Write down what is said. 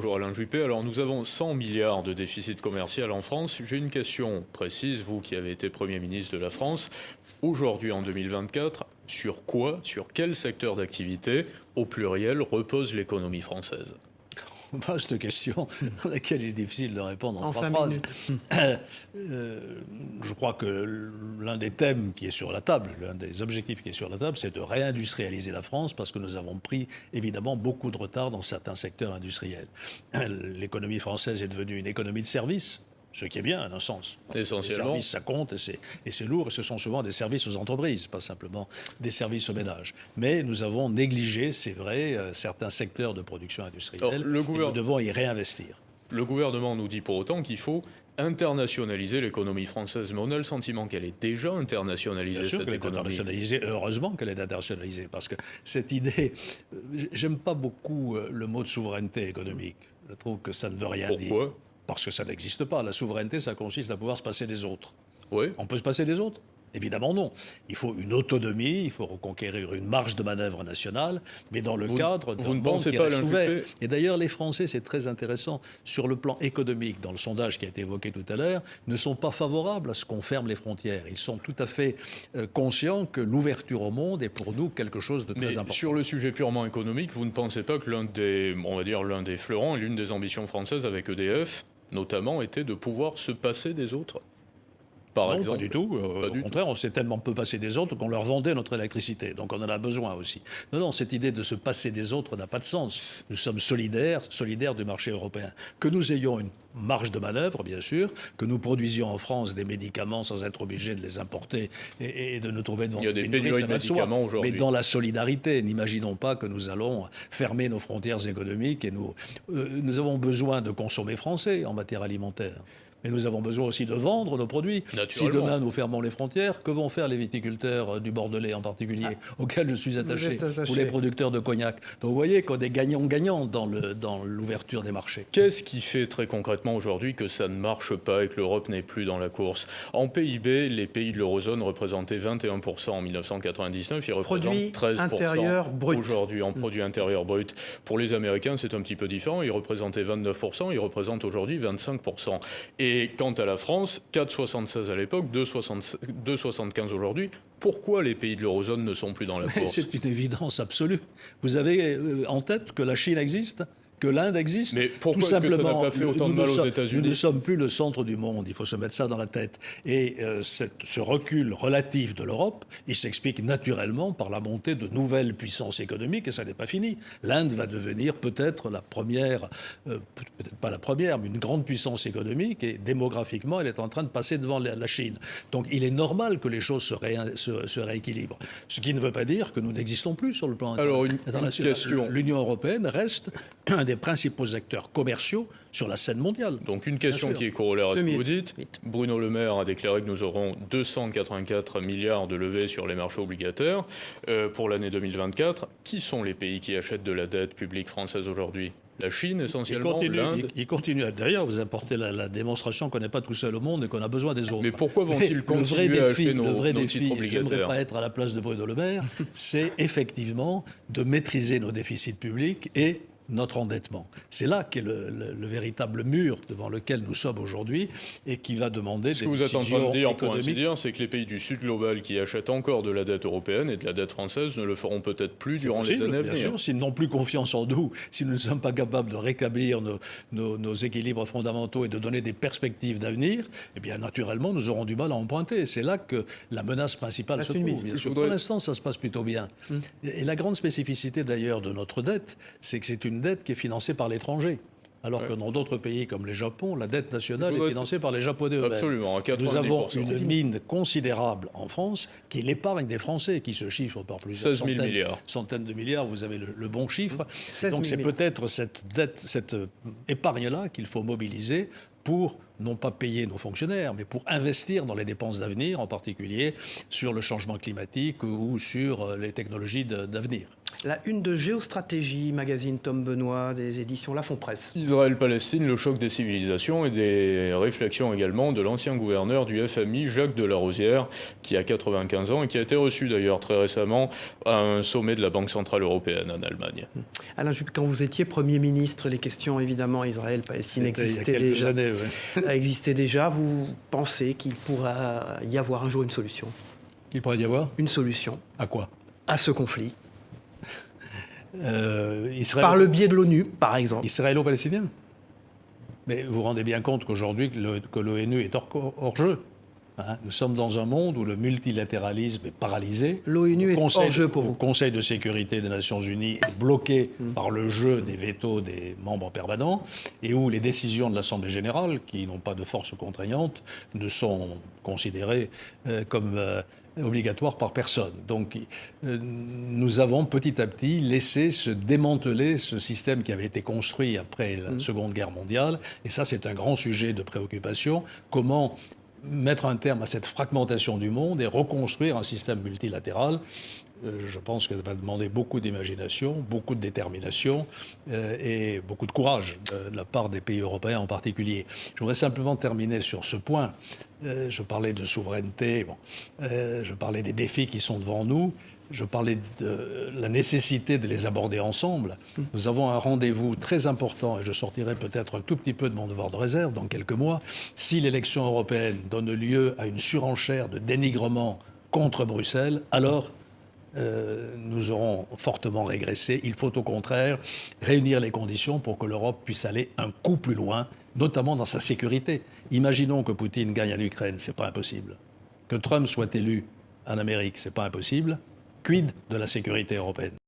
Bonjour Alain Juppé. Alors nous avons 100 milliards de déficit commercial en France. J'ai une question précise, vous qui avez été Premier ministre de la France. Aujourd'hui, en 2024, sur quoi, sur quel secteur d'activité, au pluriel, repose l'économie française ? Vaste question à laquelle il est difficile de répondre en 3 phrases. Je crois que l'un des thèmes qui est sur la table, l'un des objectifs qui est sur la table, c'est de réindustrialiser la France parce que nous avons pris évidemment beaucoup de retard dans certains secteurs industriels. L'économie française est devenue une économie de services. Ce qui est bien, en un sens. Essentiellement. Les services, ça compte et c'est lourd. Et ce sont souvent des services aux entreprises, pas simplement des services aux ménages. Mais nous avons négligé, c'est vrai, certains secteurs de production industrielle. Et nous devons y réinvestir. Le gouvernement nous dit pour autant qu'il faut internationaliser l'économie française. Mais on a le sentiment qu'elle est déjà internationalisée, bien sûr cette qu'elle économie. Est internationalisée. Heureusement qu'elle est internationalisée. Parce que cette idée... J'aime pas beaucoup le mot de souveraineté économique. Je trouve que ça ne veut rien dire. Pourquoi ? Parce que ça n'existe pas. La souveraineté, ça consiste à pouvoir se passer des autres. Oui. On peut se passer des autres ? Évidemment non. Il faut une autonomie, il faut reconquérir une marge de manœuvre nationale, mais dans le cadre d'un monde qui reste ouvert. Et d'ailleurs, les Français, c'est très intéressant, sur le plan économique, dans le sondage qui a été évoqué tout à l'heure, ne sont pas favorables à ce qu'on ferme les frontières. Ils sont tout à fait conscients que l'ouverture au monde est pour nous quelque chose de très important. Sur le sujet purement économique, vous ne pensez pas que l'un des fleurons et l'une des ambitions françaises avec EDF, notamment, était de pouvoir se passer des autres ? Par exemple. Pas du tout. Au contraire, on s'est tellement peu passé des autres qu'on leur vendait notre électricité. Donc on en a besoin aussi. Non, cette idée de se passer des autres n'a pas de sens. Nous sommes solidaires du marché européen. Que nous ayons une marge de manœuvre, bien sûr, que nous produisions en France des médicaments sans être obligés de les importer et de nous trouver devant des pénuries de médicaments aujourd'hui. Mais dans la solidarité, n'imaginons pas que nous allons fermer nos frontières économiques et nous avons besoin de consommer français en matière alimentaire. Mais nous avons besoin aussi de vendre nos produits. Si demain nous fermons les frontières, que vont faire les viticulteurs du Bordelais en particulier, auxquels je suis attaché, ou les producteurs de cognac? Donc vous voyez qu'on est gagnant-gagnant dans l'ouverture des marchés. Qu'est-ce qui fait très concrètement aujourd'hui que ça ne marche pas et que l'Europe n'est plus dans la course? En PIB, les pays de l'eurozone représentaient 21% en 1999, ils représentent 13% aujourd'hui en produit intérieur brut. Pour les Américains, c'est un petit peu différent, ils représentaient 29%, ils représentent aujourd'hui 25%. Et quant à la France, 4,76 à l'époque, 2,75 aujourd'hui. Pourquoi les pays de l'eurozone ne sont plus dans la course? C'est une évidence absolue. vous avez en tête que la Chine existe ? Que l'Inde existe? Mais pourquoi est-ce que ça n'a pas fait autant de mal aux États-Unis? Nous ne sommes plus le centre du monde, il faut se mettre ça dans la tête. Et ce recul relatif de l'Europe, il s'explique naturellement par la montée de nouvelles puissances économiques, et ça n'est pas fini. L'Inde va devenir peut-être la première, peut-être pas la première, mais une grande puissance économique, et démographiquement, elle est en train de passer devant la Chine. Donc il est normal que les choses se rééquilibrent. Ce qui ne veut pas dire que nous n'existons plus sur le plan international. Alors une question. L'Union européenne reste un des principaux acteurs commerciaux sur la scène mondiale. Donc une question qui est corollaire à ce que vous dites. Bruno Le Maire a déclaré que nous aurons 284 milliards de levées sur les marchés obligataires pour l'année 2024. Qui sont les pays qui achètent de la dette publique française aujourd'hui? La Chine, essentiellement, l'Inde. Il continue. D'ailleurs, vous apportez la démonstration qu'on n'est pas tout seul au monde et qu'on a besoin des autres. Mais pourquoi vont-ils continuer à acheter nos titres obligataires? J'aimerais pas être à la place de Bruno Le Maire, c'est effectivement de maîtriser nos déficits publics et notre endettement. C'est là qu'est le véritable mur devant lequel nous sommes aujourd'hui et qui va demander des décisions économiques. Ce que vous êtes en train de dire, pour ainsi dire, c'est que les pays du Sud global qui achètent encore de la dette européenne et de la dette française ne le feront peut-être plus durant les années à venir. Bien sûr, s'ils n'ont plus confiance en nous, si nous ne sommes pas capables de rétablir nos équilibres fondamentaux et de donner des perspectives d'avenir, eh bien naturellement, nous aurons du mal à emprunter. C'est là que la menace principale se trouve. Bien sûr. Pour l'instant, ça se passe plutôt bien. Et la grande spécificité d'ailleurs de notre dette, c'est que c'est une dette qui est financée par l'étranger. Alors que dans d'autres pays comme le Japon, la dette nationale est financée par les Japonais eux-mêmes. Absolument, à 90%. Nous avons une mine considérable en France qui est l'épargne des Français, qui se chiffre par plusieurs 16 000 milliards. Centaines de milliards, vous avez le bon chiffre. 16 Donc c'est 000 peut-être cette épargne-là qu'il faut mobiliser pour non pas payer nos fonctionnaires, mais pour investir dans les dépenses d'avenir, en particulier sur le changement climatique ou sur les technologies d'avenir. La une de Géostratégie, magazine Tom Benoît, des éditions La Fond Presse. Israël-Palestine, le choc des civilisations, et des réflexions également de l'ancien gouverneur du FMI, Jacques Delarosière, qui a 95 ans et qui a été reçu d'ailleurs très récemment à un sommet de la Banque Centrale Européenne en Allemagne. Alain Juppé, quand vous étiez Premier ministre, les questions évidemment Israël-Palestine existaient déjà. Années, ouais. Existaient déjà. Vous pensez qu'il pourra y avoir un jour une solution? Qu'il pourrait y avoir? Une solution. À quoi? À ce conflit. Par le biais de l'ONU, par exemple. Israélo-palestinien? Mais vous vous rendez bien compte qu'aujourd'hui, que l'ONU est hors jeu. Hein, nous sommes dans un monde où le multilatéralisme est paralysé. L'ONU est hors jeu pour vous. Le Conseil de sécurité des Nations Unies est bloqué par le jeu des vétos des membres permanents et où les décisions de l'Assemblée générale, qui n'ont pas de force contraignante, ne sont considérées comme obligatoire par personne. Donc nous avons petit à petit laissé se démanteler ce système qui avait été construit après la Seconde Guerre mondiale. Et ça, c'est un grand sujet de préoccupation. Comment mettre un terme à cette fragmentation du monde et reconstruire un système multilatéral? Je pense que ça va demander beaucoup d'imagination, beaucoup de détermination et beaucoup de courage de la part des pays européens en particulier. Je voudrais simplement terminer sur ce point. Je parlais de souveraineté, je parlais des défis qui sont devant nous, je parlais de la nécessité de les aborder ensemble. Nous avons un rendez-vous très important, et je sortirai peut-être un tout petit peu de mon devoir de réserve dans quelques mois. Si l'élection européenne donne lieu à une surenchère de dénigrement contre Bruxelles, alors nous aurons fortement régressé. Il faut au contraire réunir les conditions pour que l'Europe puisse aller un coup plus loin, notamment dans sa sécurité. Imaginons que Poutine gagne en Ukraine, c'est pas impossible. Que Trump soit élu en Amérique, c'est pas impossible. Quid de la sécurité européenne ?